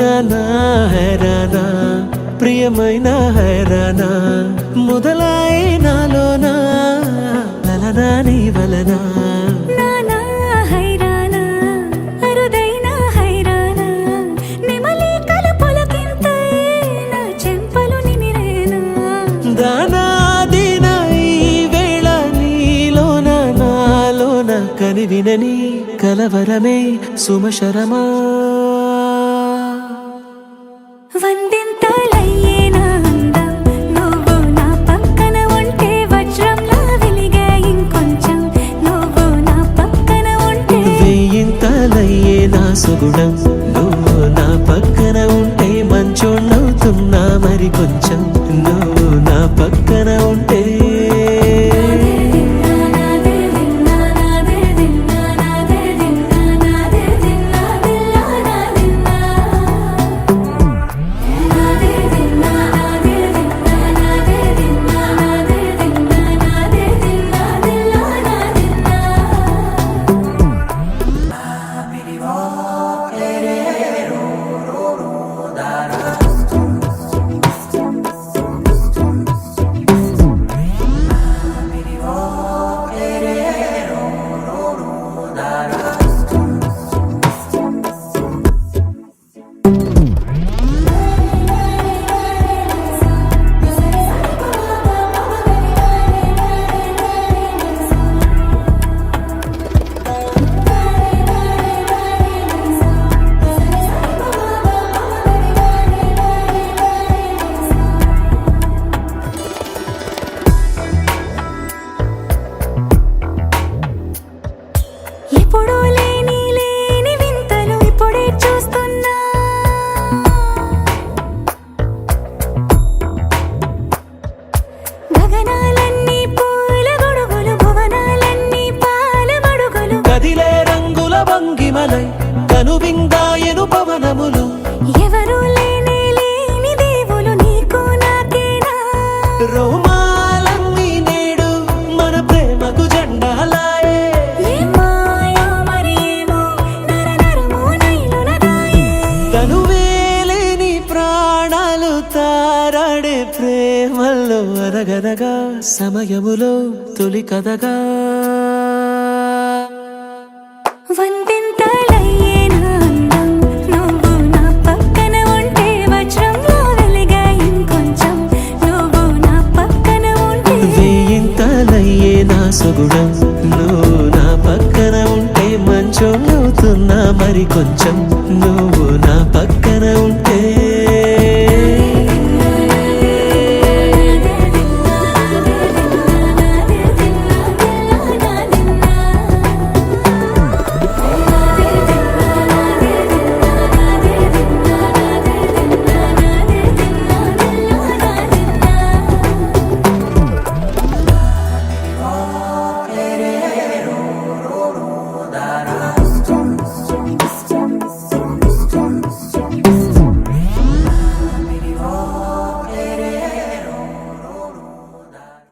హైరానా హైరానా ప్రియమైన హైరానా మొదలై నాలోనా లలనా నీ వలనా కనివినని కలవరమే సుమశరమా వందింతలయ్యేనా అందం నువ్వు నా పక్కన ఉంటే వజ్రంలా వెలిగే ఇంకొంచెం నువ్వు నా పక్కన ఉంటే వెయ్యింతలయ్యేనా సుగుణం నువ్వు నా పక్కన ఉంటే మంచోణ్ణవుతున్నా మరి కొంచెం నువ్వు నా పక్కన ఉంటే ఎప్పుడూ లేని వింతలు ఇప్పుడే చూస్తున్నా గగనాలన్నీ పూల గొడుగులు భువనాలన్నీ పాల మడుగులు కదిలే రంగుల భంగిమలై కనువిందాయను పవనములు ఎవరు లేని దేవులు నీకు నాకేనా రోమాలన్నీ నేడు మన ప్రేమకు జెండాలాయే తనువేలేని ప్రాణాలు తారాడే ప్రేమల్లో అరగరగా సమయములో తొలి కథగా వందింతలయ్యేనా అందం నువ్వు నా పక్కన ఉంటే వజ్రంలా వెలిగే ఇంకొంచెం నువ్వు నా పక్కన ఉంటే వెయ్యింతలయ్యేనా సుగుణం నువ్వు నా పక్కన ఉంటే మంచోణ్ణవుతున్నా మరి కొంచెం నువ్వు నా పక్కన